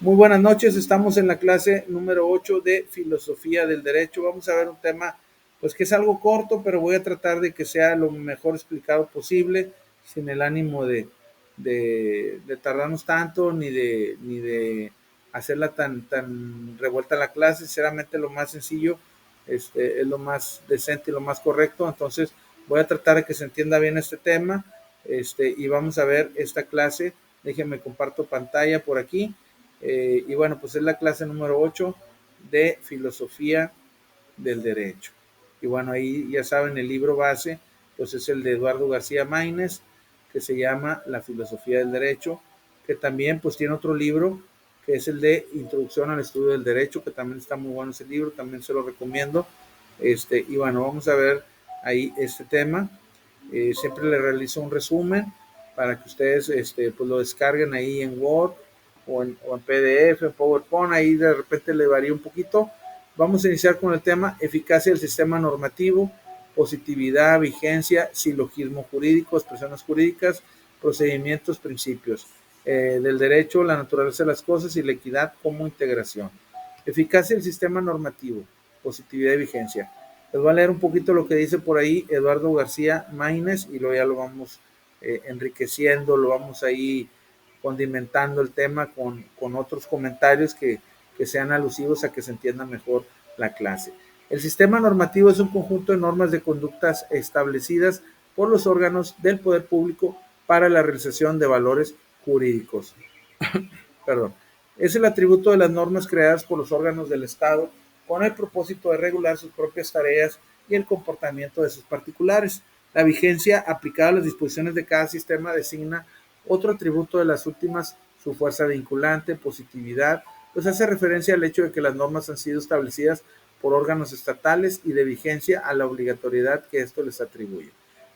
Muy buenas noches, estamos en la clase número 8 de Filosofía del Derecho. Vamos a ver un tema, pues que es algo corto, pero voy a tratar de que sea lo mejor explicado posible, sin el ánimo de tardarnos tanto, ni de hacerla tan revuelta la clase. Sinceramente, lo más sencillo es lo más decente y lo más correcto. Entonces, voy a tratar de que se entienda bien este tema y vamos a ver esta clase. Déjenme comparto pantalla por aquí. Y bueno, pues es la clase número 8 de Filosofía del Derecho. Y bueno, ahí ya saben, el libro base, pues es el de Eduardo García Maínez, que se llama La Filosofía del Derecho, que también pues tiene otro libro, que es el de Introducción al Estudio del Derecho, que también está muy bueno ese libro, también se lo recomiendo. Y bueno, vamos a ver ahí este tema. Siempre le realizo un resumen para que ustedes pues lo descarguen ahí en Word o en PDF, en PowerPoint, ahí de repente le varía un poquito. Vamos a iniciar con el tema eficacia del sistema normativo, positividad, vigencia, silogismo jurídico, expresiones jurídicas, procedimientos, principios del derecho, la naturaleza de las cosas y la equidad como integración. Eficacia del sistema normativo, positividad y vigencia. Les voy a leer un poquito lo que dice por ahí Eduardo García Maínez y luego ya lo vamos enriqueciendo, lo vamos ahí condimentando el tema con otros comentarios que sean alusivos a que se entienda mejor la clase. El sistema normativo es un conjunto de normas de conductas establecidas por los órganos del poder público para la realización de valores jurídicos. Perdón. Es el atributo de las normas creadas por los órganos del Estado con el propósito de regular sus propias tareas y el comportamiento de sus particulares. La vigencia aplicada a las disposiciones de cada sistema designa otro atributo de las últimas, su fuerza vinculante, positividad, pues hace referencia al hecho de que las normas han sido establecidas por órganos estatales y de vigencia a la obligatoriedad que esto les atribuye.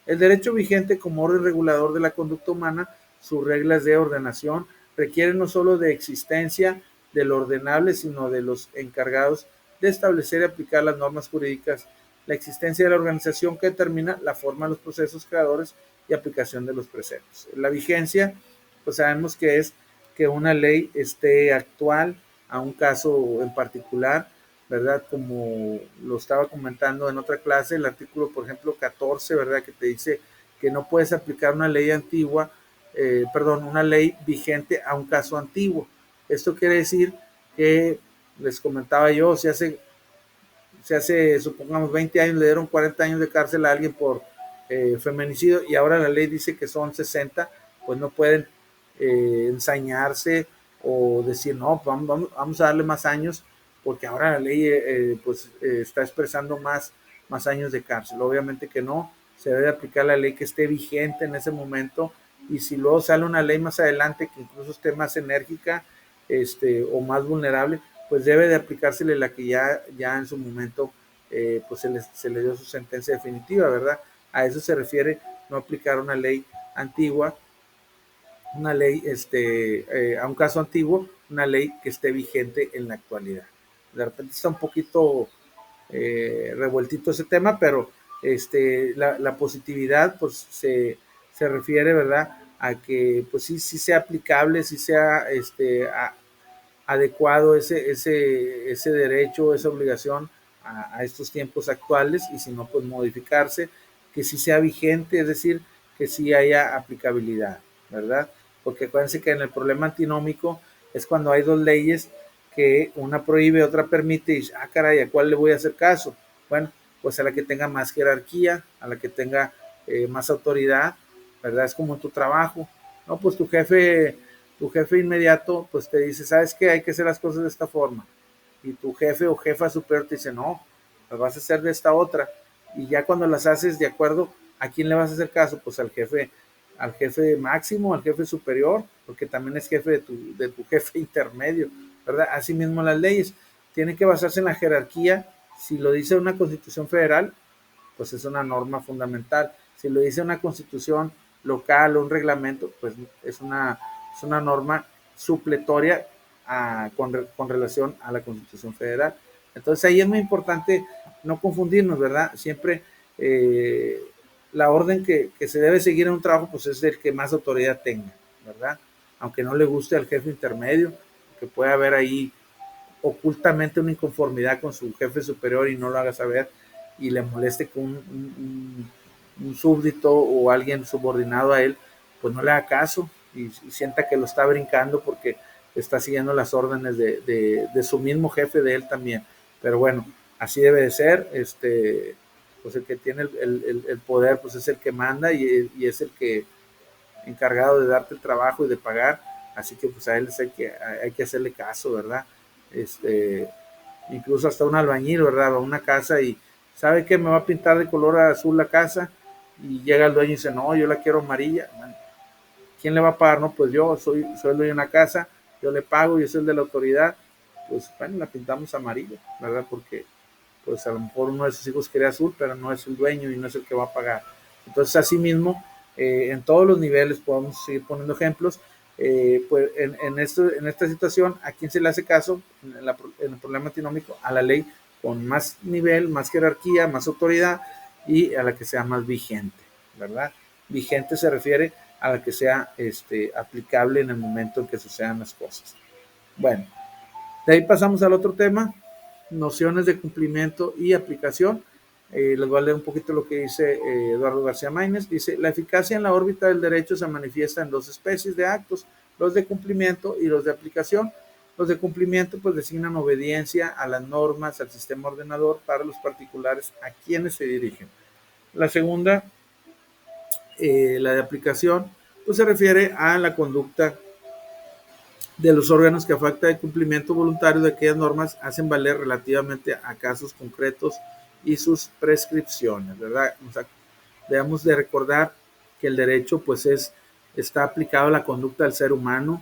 El derecho vigente como orden regulador de la conducta humana, sus reglas de ordenación, requieren no solo de existencia del ordenable, sino de los encargados de establecer y aplicar las normas jurídicas, la existencia de la organización que determina la forma de los procesos creadores y aplicación de los preceptos. La vigencia, pues sabemos que es que una ley esté actual a un caso en particular, ¿verdad? Como lo estaba comentando en otra clase, el artículo, por ejemplo, 14, ¿verdad? Que te dice que no puedes aplicar una ley antigua, una ley vigente a un caso antiguo. Esto quiere decir que, les comentaba yo, supongamos, 20 años, le dieron 40 años de cárcel a alguien por feminicidio y ahora la ley dice que son 60, pues no pueden ensañarse o decir, no, vamos a darle más años, porque ahora la ley está expresando más años de cárcel. Obviamente que no, se debe aplicar la ley que esté vigente en ese momento, y si luego sale una ley más adelante que incluso esté más enérgica o más vulnerable, pues debe de aplicársele la que ya en su momento pues se le dio su sentencia definitiva, ¿verdad? A eso se refiere no aplicar una ley antigua, una ley, a un caso antiguo, una ley que esté vigente en la actualidad. De repente está un poquito revueltito ese tema, pero la positividad pues se refiere, ¿verdad? A que pues sí sea aplicable, sí sea adecuado ese derecho, esa obligación a estos tiempos actuales, y si no, pues modificarse, que sí sea vigente, es decir, que sí haya aplicabilidad, ¿verdad? Porque acuérdense que en el problema antinómico es cuando hay dos leyes que una prohíbe, otra permite, y caray, ¿a cuál le voy a hacer caso? Bueno, pues a la que tenga más jerarquía, a la que tenga más autoridad, ¿verdad? Es como en tu trabajo, ¿no? Pues tu jefe inmediato pues te dice, ¿sabes qué? Hay que hacer las cosas de esta forma. Y tu jefe o jefa superior te dice, no, las vas a hacer de esta otra. Y ya cuando las haces de acuerdo, ¿a quién le vas a hacer caso? Pues al jefe máximo, al jefe superior, porque también es jefe de tu jefe intermedio, ¿verdad? Asimismo las leyes tienen que basarse en la jerarquía. Si lo dice una constitución federal, pues es una norma fundamental. Si lo dice una constitución local o un reglamento, pues es una norma supletoria con relación a la Constitución Federal. Entonces ahí es muy importante no confundirnos, ¿verdad? Siempre la orden que se debe seguir en un trabajo, pues es el que más autoridad tenga, ¿verdad? Aunque no le guste al jefe intermedio, que puede haber ahí ocultamente una inconformidad con su jefe superior y no lo haga saber y le moleste que un súbdito o alguien subordinado a él, pues no le haga caso y sienta que lo está brincando porque está siguiendo las órdenes de su mismo jefe, de él también. Pero bueno, así debe de ser. Pues el que tiene el poder, pues es el que manda y es el que encargado de darte el trabajo y de pagar. Así que pues a él hay que hacerle caso, ¿verdad? Incluso hasta un albañil, ¿verdad? Va a una casa y sabe que me va a pintar de color azul la casa y llega el dueño y dice, no, yo la quiero amarilla. ¿Quién le va a pagar? No, pues yo soy el dueño de una casa, yo le pago, yo soy el de la autoridad. Pues bueno, la pintamos amarilla, ¿verdad? Porque pues a lo mejor uno de sus hijos quería azul, pero no es el dueño y no es el que va a pagar. Entonces, así mismo, en todos los niveles podemos seguir poniendo ejemplos. Pues en esta situación, ¿a quién se le hace caso en el problema económico? A la ley con más nivel, más jerarquía, más autoridad y a la que sea más vigente, ¿verdad? Vigente se refiere a la que sea aplicable en el momento en que sucedan las cosas. Bueno, de ahí pasamos al otro tema, nociones de cumplimiento y aplicación. Les voy a leer un poquito lo que dice Eduardo García Maínez. Dice, la eficacia en la órbita del derecho se manifiesta en dos especies de actos, los de cumplimiento y los de aplicación. Los de cumplimiento pues designan obediencia a las normas, al sistema ordenador para los particulares a quienes se dirigen. La segunda, la de aplicación, pues se refiere a la conducta de los órganos que a falta de cumplimiento voluntario de aquellas normas hacen valer relativamente a casos concretos y sus prescripciones, ¿verdad? O sea, debemos de recordar que el derecho pues está aplicado a la conducta del ser humano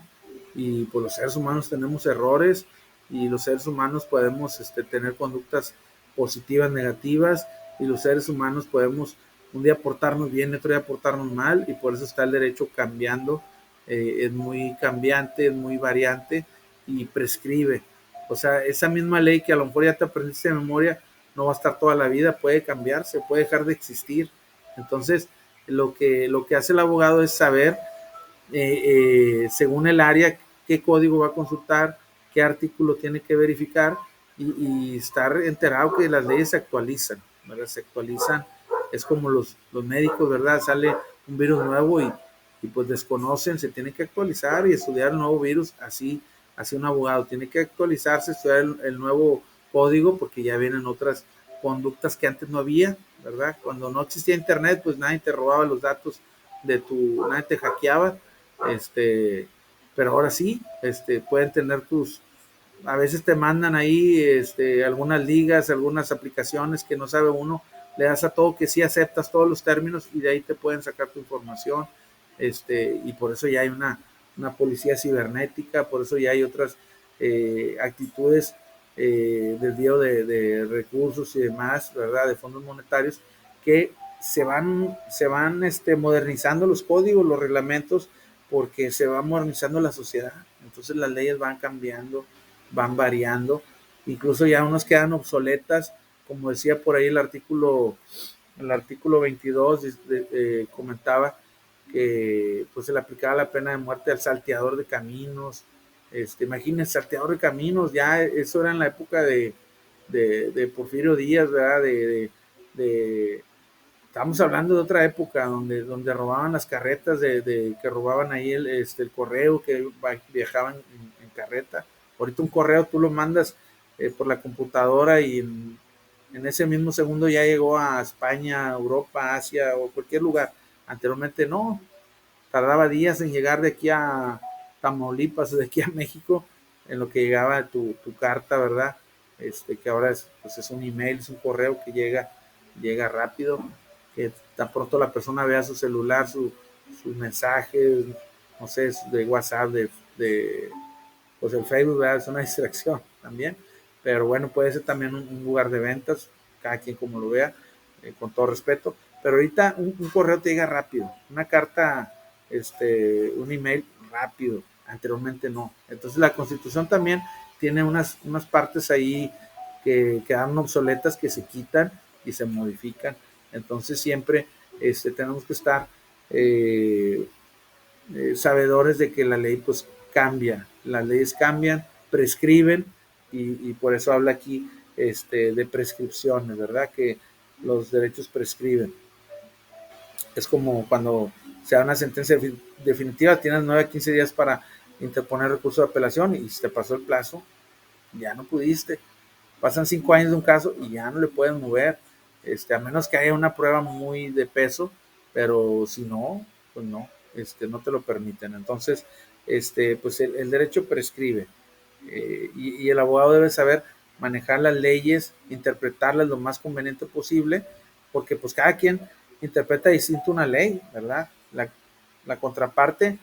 y pues los seres humanos tenemos errores y los seres humanos podemos tener conductas positivas, negativas y los seres humanos podemos un día portarnos bien, otro día portarnos mal y por eso está el derecho cambiando, es muy cambiante, es muy variante y prescribe. O sea, esa misma ley que a lo mejor ya te aprendiste de memoria no va a estar toda la vida, puede cambiarse, puede dejar de existir. Entonces, lo que hace el abogado es saber, según el área, qué código va a consultar, qué artículo tiene que verificar y estar enterado que las leyes se actualizan, ¿verdad? Se actualizan, es como los médicos, ¿verdad? Sale un virus nuevo y pues desconocen, se tiene que actualizar y estudiar el nuevo virus, así un abogado tiene que actualizarse, estudiar el nuevo código porque ya vienen otras conductas que antes no había, ¿verdad? Cuando no existía internet, pues nadie te robaba los datos nadie te hackeaba, pero ahora sí, pueden tener a veces te mandan ahí, algunas ligas, algunas aplicaciones que no sabe uno, le das a todo que sí aceptas todos los términos y de ahí te pueden sacar tu información, y por eso ya hay una policía cibernética, por eso ya hay otras actitudes desvío de recursos y demás, ¿verdad? De fondos monetarios, que se van modernizando los códigos, los reglamentos, porque se va modernizando la sociedad. Entonces las leyes van cambiando, van variando, incluso ya unos quedan obsoletas, como decía por ahí el artículo 22 comentaba que pues se le aplicaba la pena de muerte al salteador de caminos. Imagínense, salteador de caminos, ya eso era en la época de Porfirio Díaz, ¿verdad? Estamos hablando de otra época donde robaban las carretas, que robaban ahí el correo, que viajaban en carreta. Ahorita un correo tú lo mandas por la computadora y en ese mismo segundo ya llegó a España, Europa, Asia o cualquier lugar. Anteriormente no, tardaba días en llegar de aquí a Tamaulipas, de aquí a México, en lo que llegaba tu carta, ¿verdad? Que ahora pues es un email, es un correo que llega rápido, que tan pronto la persona vea su celular, sus mensajes, no sé, de WhatsApp, pues el Facebook, ¿verdad? Es una distracción también, pero bueno, puede ser también un lugar de ventas, cada quien como lo vea, con todo respeto, pero ahorita un correo te llega rápido, una carta, un email rápido, anteriormente no. Entonces la Constitución también tiene unas partes ahí que quedan obsoletas, que se quitan y se modifican. Entonces siempre tenemos que estar sabedores de que la ley pues cambia, las leyes cambian, prescriben, y por eso habla aquí de prescripciones, ¿verdad? Que los derechos prescriben. Es como cuando se da una sentencia definitiva, tienes 9 a 15 días para interponer recurso de apelación, y si te pasó el plazo, ya no pudiste. Pasan 5 años de un caso y ya no le pueden mover, a menos que haya una prueba muy de peso, pero si no, pues no, no te lo permiten. Entonces, pues el derecho prescribe, y el abogado debe saber manejar las leyes, interpretarlas lo más conveniente posible, porque pues cada quien interpreta distinto una ley, ¿verdad? La contraparte,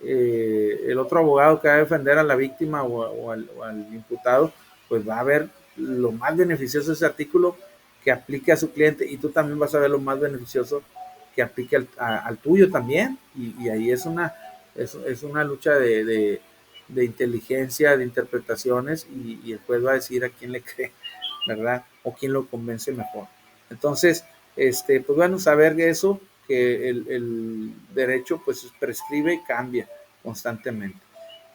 el otro abogado que va a defender a la víctima o al imputado, pues va a ver lo más beneficioso de ese artículo que aplique a su cliente, y tú también vas a ver lo más beneficioso que aplique al tuyo también, y ahí es una lucha de inteligencia, de interpretaciones, y el juez va a decir a quién le cree, ¿verdad? O quién lo convence mejor. Entonces, pues bueno, saber eso, que el derecho pues prescribe y cambia constantemente.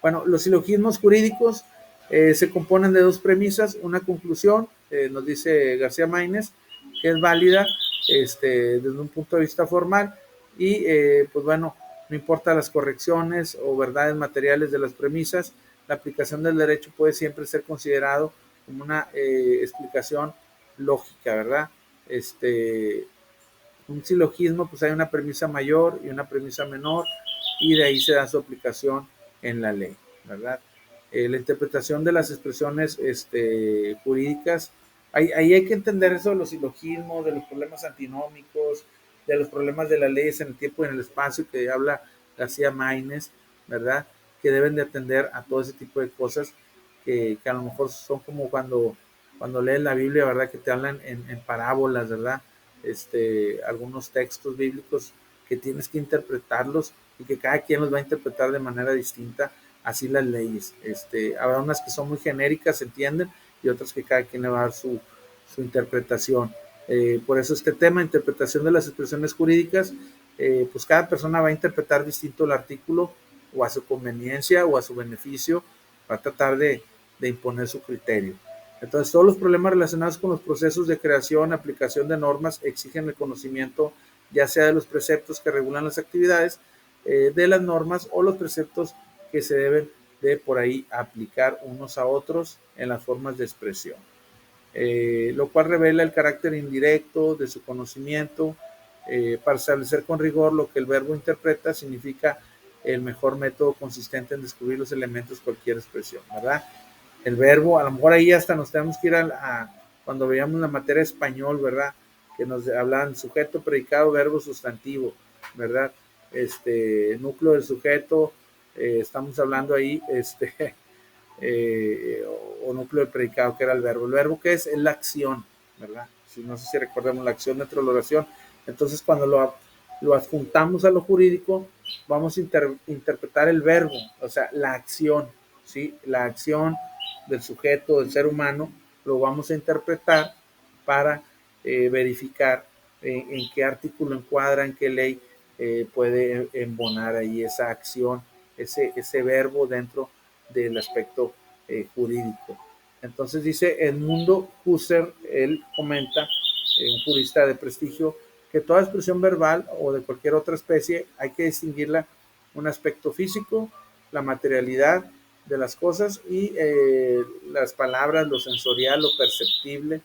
Bueno, los silogismos jurídicos se componen de dos premisas: una conclusión, nos dice García Maínez, que es válida desde un punto de vista formal, y pues bueno, no importa las correcciones o verdades materiales de las premisas, la aplicación del derecho puede siempre ser considerado como una explicación lógica, ¿verdad? Un silogismo, pues hay una premisa mayor y una premisa menor, y de ahí se da su aplicación en la ley, ¿verdad? La interpretación de las expresiones jurídicas, ahí hay que entender eso de los silogismos, de los problemas antinómicos, de los problemas de las leyes en el tiempo y en el espacio, que habla García Maínez, ¿verdad? Que deben de atender a todo ese tipo de cosas, que a lo mejor son como cuando lees la Biblia, ¿verdad? Que te hablan en parábolas, ¿verdad? Algunos textos bíblicos que tienes que interpretarlos, y que cada quien los va a interpretar de manera distinta, así las leyes. Habrá unas que son muy genéricas, se entienden, y otras que cada quien le va a dar su interpretación. Por eso este tema, interpretación de las expresiones jurídicas, pues cada persona va a interpretar distinto el artículo, o a su conveniencia o a su beneficio, va a tratar de imponer su criterio. Entonces, todos los problemas relacionados con los procesos de creación, aplicación de normas, exigen el conocimiento ya sea de los preceptos que regulan las actividades, de las normas, o los preceptos que se deben de por ahí aplicar unos a otros en las formas de expresión. Lo cual revela el carácter indirecto de su conocimiento. Para establecer con rigor lo que el verbo interpreta, significa el mejor método consistente en descubrir los elementos de cualquier expresión, ¿verdad? El verbo, a lo mejor ahí hasta nos tenemos que ir cuando veíamos la materia de español, ¿verdad? Que nos hablan sujeto, predicado, verbo, sustantivo, ¿verdad? Núcleo del sujeto, estamos hablando ahí, o núcleo del predicado, que era el verbo. El verbo, ¿qué es? Es la acción, ¿verdad? Si no sé si recordamos la acción dentro de la oración. Entonces, cuando lo adjuntamos a lo jurídico, vamos a interpretar el verbo, o sea, la acción, ¿sí? La acción del sujeto, del ser humano, lo vamos a interpretar para verificar en qué artículo encuadra, en qué ley puede embonar ahí esa acción, ese verbo dentro del aspecto jurídico. Entonces dice Edmundo Husserl, él comenta, un jurista de prestigio, que toda expresión verbal o de cualquier otra especie hay que distinguirla un aspecto físico, la materialidad de las cosas, y las palabras, lo sensorial, lo perceptible,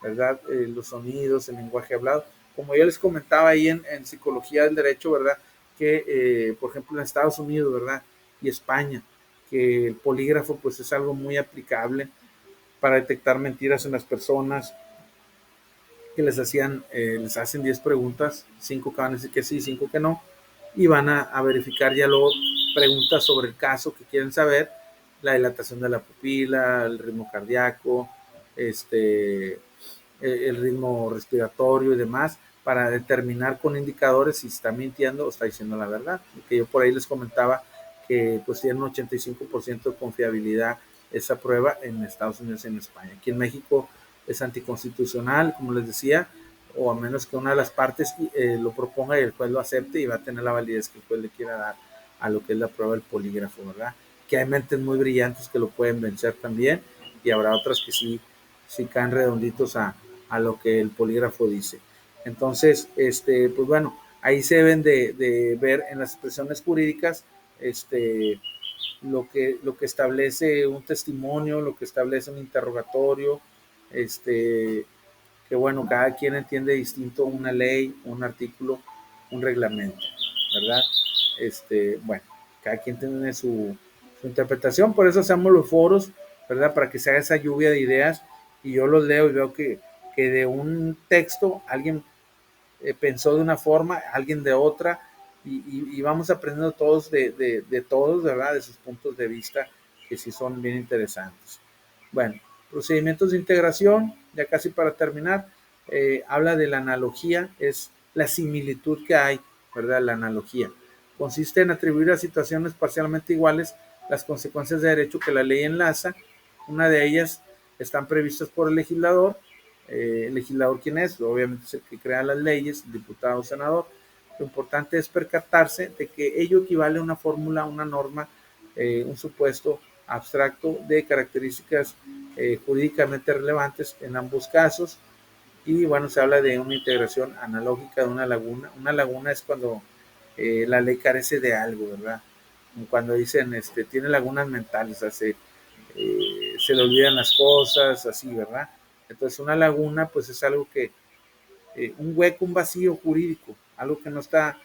¿verdad? Los sonidos, el lenguaje hablado. Como ya les comentaba ahí en Psicología del Derecho, ¿verdad? Que, por ejemplo, en Estados Unidos, ¿verdad? Y España, que el polígrafo pues es algo muy aplicable para detectar mentiras en las personas, que les hacen 10 preguntas, 5 que van a decir que sí, 5 que no, y van a verificar ya luego preguntas sobre el caso que quieren saber, la dilatación de la pupila, el ritmo cardíaco, el ritmo respiratorio y demás, para determinar con indicadores si está mintiendo o está diciendo la verdad. Que yo por ahí les comentaba que pues tiene un 85% de confiabilidad esa prueba en Estados Unidos y en España. Aquí en México es anticonstitucional, como les decía, o a menos que una de las partes lo proponga y el juez lo acepte, y va a tener la validez que el juez le quiera dar a lo que es la prueba del polígrafo, ¿verdad? porque hay mentes muy brillantes que lo pueden vencer también, y habrá otras que sí caen redonditos a lo que el polígrafo dice. Entonces, pues bueno, ahí se deben de ver en las expresiones jurídicas lo que establece un testimonio, lo que establece un interrogatorio, que bueno, cada quien entiende distinto una ley, un artículo, un reglamento, ¿verdad? Bueno, cada quien tiene su interpretación, por eso hacemos los foros, ¿verdad? Para que se haga esa lluvia de ideas, y yo los leo y veo que de un texto alguien pensó de una forma, alguien de otra, y vamos aprendiendo todos de todos, ¿verdad? De sus puntos de vista, que sí son bien interesantes. Bueno, procedimientos de integración, ya casi para terminar, habla de la analogía, es la similitud que hay, ¿verdad? La analogía. Consiste en atribuir a situaciones parcialmente iguales las consecuencias de derecho que la ley enlaza. Una de ellas están previstas por el legislador. ¿El legislador quién es? Obviamente es el que crea las leyes, el diputado o senador. Lo importante es percatarse de que ello equivale a una fórmula, una norma, un supuesto abstracto de características jurídicamente relevantes en ambos casos. Y bueno, se habla de una integración analógica de una laguna. Una laguna es cuando la ley carece de algo, ¿verdad? Cuando dicen, tiene lagunas mentales, o sea, se le olvidan las cosas, así, ¿verdad? Entonces una laguna pues es algo que, un hueco, un vacío jurídico, algo que no está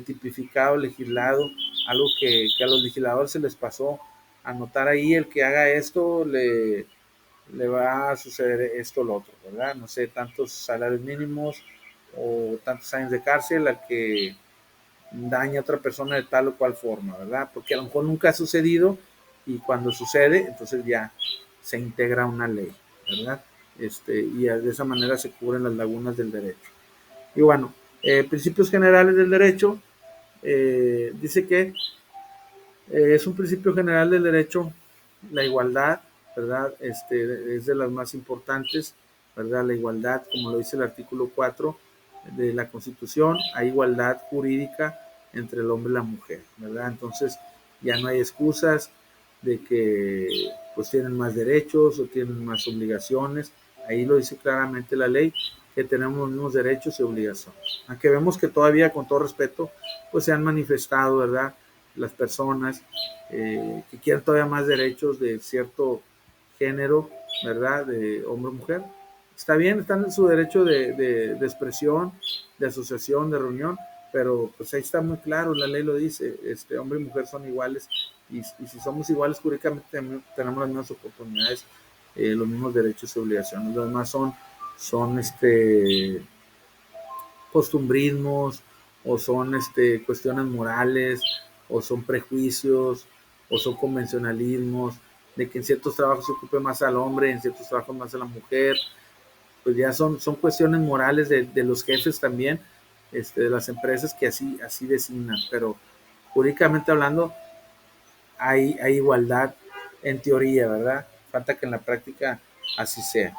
tipificado, legislado, algo que a los legisladores se les pasó anotar ahí, el que haga esto le va a suceder esto o lo otro, ¿verdad? No sé, tantos salarios mínimos o tantos años de cárcel al que daña a otra persona de tal o cual forma, ¿verdad? Porque a lo mejor nunca ha sucedido, y cuando sucede, entonces ya se integra una ley, ¿verdad? Y de esa manera se cubren las lagunas del derecho. Y bueno, principios generales del derecho, dice que es un principio general del derecho la igualdad, ¿verdad? Es de las más importantes, ¿verdad? La igualdad, como lo dice el artículo 4 de la Constitución, hay igualdad jurídica entre el hombre y la mujer, ¿verdad? Entonces ya no hay excusas de que pues tienen más derechos o tienen más obligaciones. Ahí lo dice claramente la ley, que tenemos los mismos derechos y obligaciones. Aunque vemos que todavía, con todo respeto, pues se han manifestado, ¿verdad? Las personas que quieren todavía más derechos de cierto género, ¿verdad? De hombre o mujer. Está bien, están en su derecho de expresión, de asociación, de reunión, pero pues ahí está muy claro, la ley lo dice, hombre y mujer son iguales, y si somos iguales jurídicamente tenemos las mismas oportunidades, los mismos derechos y obligaciones. Los demás son costumbrismos, o son cuestiones morales, o son prejuicios, o son convencionalismos, de que en ciertos trabajos se ocupe más al hombre, en ciertos trabajos más a la mujer. Pues ya son cuestiones morales de los jefes también, de las empresas, que así designan, pero jurídicamente hablando hay igualdad en teoría, ¿verdad? Falta que en la práctica así sea.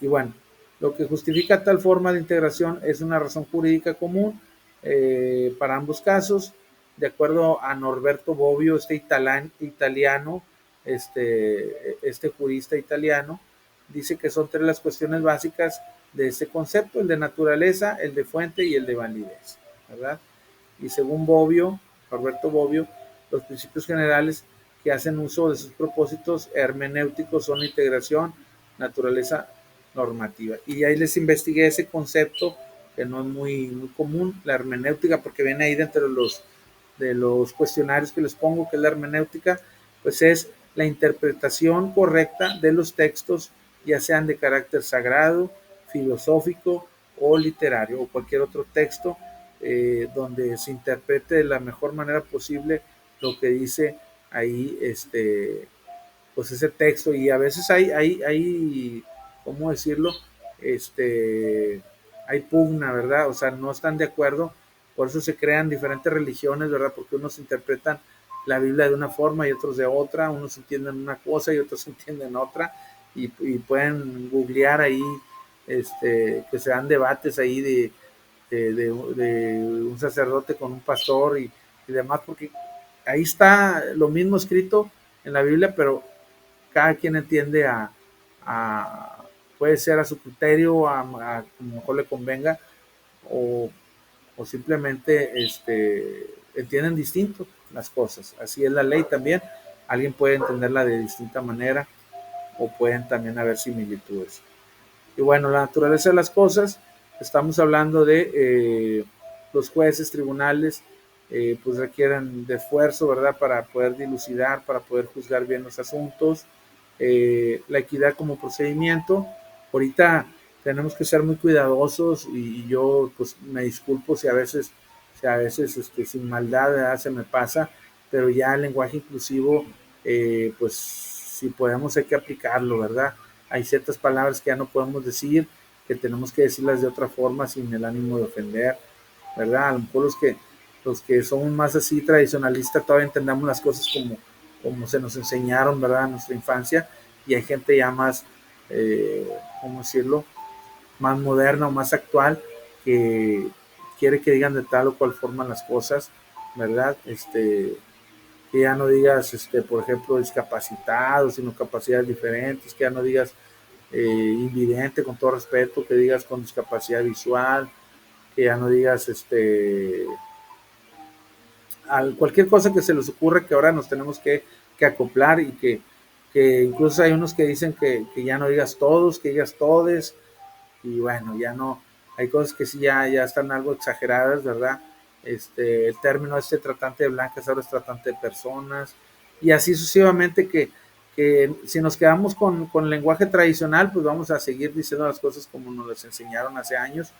Y bueno, lo que justifica tal forma de integración es una razón jurídica común para ambos casos. De acuerdo a Norberto Bobbio, italiano, este jurista italiano, dice que son tres las cuestiones básicas de este concepto: el de naturaleza, el de fuente y el de validez, ¿verdad? Y según Bobbio, Norberto Bobbio, los principios generales que hacen uso de sus propósitos hermenéuticos son integración, naturaleza, normativa. Y ahí les investigué ese concepto, que no es muy común, la hermenéutica, porque viene ahí dentro de los cuestionarios que les pongo, que es la hermenéutica, pues es la interpretación correcta de los textos, ya sean de carácter sagrado, filosófico o literario, o cualquier otro texto, donde se interprete de la mejor manera posible lo que dice ahí, pues ese texto. Y a veces hay ¿cómo decirlo? Hay pugna, ¿verdad? O sea, no están de acuerdo, por eso se crean diferentes religiones, ¿verdad? Porque unos interpretan la Biblia de una forma y otros de otra, unos entienden una cosa y otros entienden otra, y pueden googlear ahí, que se dan debates ahí de un sacerdote con un pastor y demás, porque ahí está lo mismo escrito en la Biblia, pero cada quien entiende puede ser a su criterio, a como mejor le convenga, o, o simplemente entienden distinto las cosas. Así es la ley también. Alguien puede entenderla de distinta manera o pueden también haber similitudes. Y bueno, la naturaleza de las cosas, estamos hablando de los jueces, tribunales, pues requieren de esfuerzo, ¿verdad? Para poder dilucidar, para poder juzgar bien los asuntos. La equidad como procedimiento. Ahorita tenemos que ser muy cuidadosos y yo pues me disculpo si a veces sin maldad, ¿verdad? Se me pasa, pero ya el lenguaje inclusivo, pues si podemos hay que aplicarlo, ¿verdad? Hay ciertas palabras que ya no podemos decir, que tenemos que decirlas de otra forma sin el ánimo de ofender, ¿verdad? A lo mejor los que somos más así tradicionalistas todavía entendamos las cosas como se nos enseñaron, ¿verdad? En nuestra infancia, y hay gente ya más, ¿cómo decirlo? Más moderna o más actual que quiere que digan de tal o cual forma las cosas, ¿verdad? Que ya no digas, por ejemplo, discapacitado, sino capacidades diferentes, que ya no digas invidente, con todo respeto, que digas con discapacidad visual, que ya no digas cualquier cosa que se les ocurra, que ahora nos tenemos que acoplar y que incluso hay unos que dicen que ya no digas todos, que digas todes, y bueno, ya no, hay cosas que sí ya están algo exageradas, ¿verdad? El término tratante de blancas ahora es tratante de personas, y así sucesivamente que si nos quedamos con el lenguaje tradicional, pues vamos a seguir diciendo las cosas como nos las enseñaron hace años,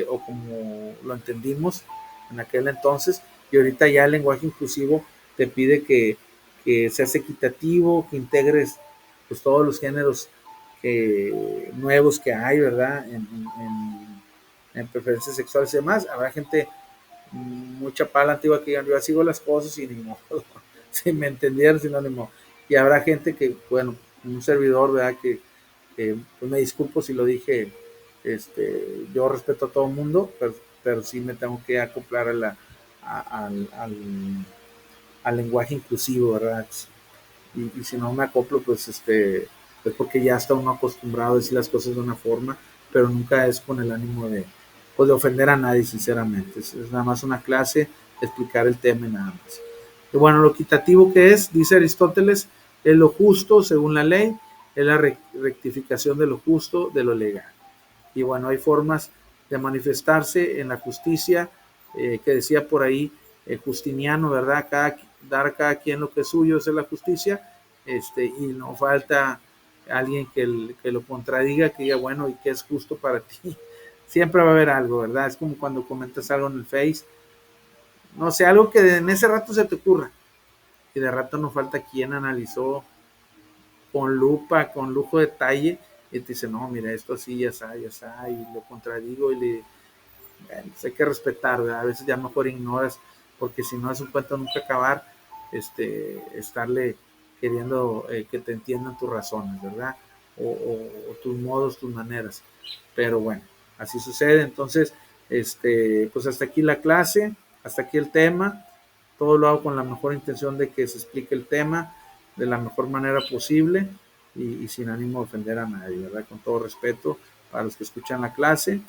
o como lo entendimos en aquel entonces, y ahorita ya el lenguaje inclusivo te pide que seas equitativo, que integres pues todos los géneros nuevos que hay, ¿verdad? En preferencias sexuales y demás. Habrá gente mucha pala antigua que yo sigo las cosas y ni modo, si me entendieron, si no, ni modo. Y habrá gente que, bueno, un servidor, ¿verdad? Que pues me disculpo si lo dije, yo respeto a todo el mundo, pero sí me tengo que acoplar al lenguaje inclusivo, ¿verdad? Y si no me acoplo, pues es porque ya está uno acostumbrado a decir las cosas de una forma, pero nunca es con el ánimo pues, de ofender a nadie, sinceramente. Es nada más una clase, explicar el tema y nada más. Y bueno, lo equitativo que es, dice Aristóteles, es lo justo según la ley, es la rectificación de lo justo, de lo legal. Y bueno, hay formas de manifestarse en la justicia, que decía por ahí Justiniano, ¿verdad? Dar a cada quien lo que es suyo, esa es la justicia, y no falta alguien que lo contradiga, que diga, bueno, ¿y qué es justo para ti? Siempre va a haber algo, ¿verdad? Es como cuando comentas algo en el Face, no sé, algo que en ese rato se te ocurra, y de rato no falta quien analizó con lupa, con lujo de detalle, y te dice, no, mira, esto así, ya está, y lo contradigo, bueno, pues hay que respetar, ¿verdad? A veces ya mejor ignoras, porque si no es un cuento nunca acabar, estarle queriendo que te entiendan tus razones, ¿verdad? O tus modos, tus maneras. Pero bueno, así sucede. Entonces, pues hasta aquí la clase, hasta aquí el tema. Todo lo hago con la mejor intención de que se explique el tema de la mejor manera posible y sin ánimo de ofender a nadie, ¿verdad? Con todo respeto para los que escuchan la clase.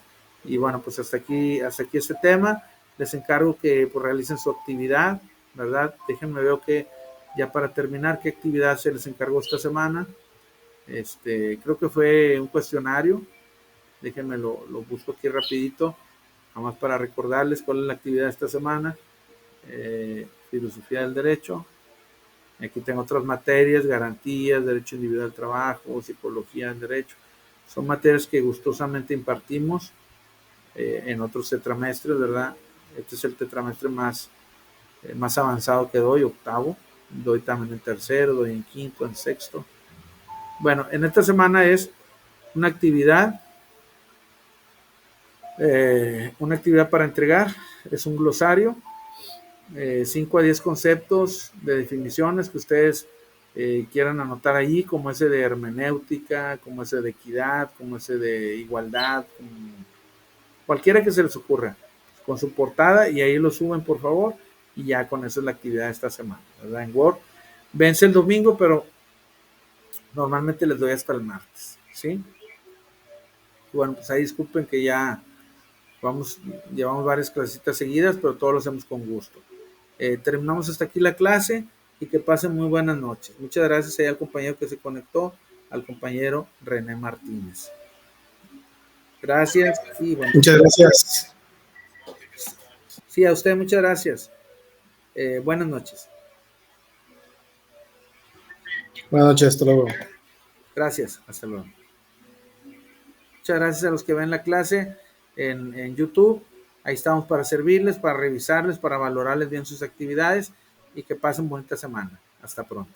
Y bueno, pues hasta aquí este tema. Les encargo que pues, realicen su actividad, ¿verdad? Déjenme ver que ya para terminar, qué actividad se les encargó esta semana. Creo que fue un cuestionario. Déjenme lo busco aquí rapidito, nada más para recordarles cuál es la actividad de esta semana. Filosofía del derecho. Aquí tengo otras materias, garantías, derecho individual al trabajo, psicología del derecho. Son materias que gustosamente impartimos en otros tetramestres, ¿verdad? Este es el tetramestre más avanzado que doy, octavo. Doy también en tercero, doy en quinto, en sexto. Bueno, en esta semana es una actividad, para entregar. Es un glosario, 5 a 10 conceptos de definiciones que ustedes quieran anotar allí, como ese de hermenéutica, como ese de equidad, como ese de igualdad, cualquiera que se les ocurra, con su portada, y ahí lo suben por favor, y ya con eso es la actividad de esta semana, ¿verdad? En Word. Vence el domingo, pero normalmente les doy hasta el martes, ¿sí? Bueno, pues ahí disculpen que ya llevamos varias clasitas seguidas, pero todos lo hacemos con gusto. Terminamos hasta aquí la clase y que pasen muy buenas noches. Muchas gracias ahí al compañero que se conectó, al compañero René Martínez. Gracias y bueno. Muchas gracias. Sí, a usted muchas gracias. Buenas noches. Buenas noches, hasta luego. Gracias, hasta luego. Muchas gracias a los que ven la clase en YouTube. Ahí estamos para servirles, para revisarles, para valorarles bien sus actividades y que pasen bonita semana. Hasta pronto.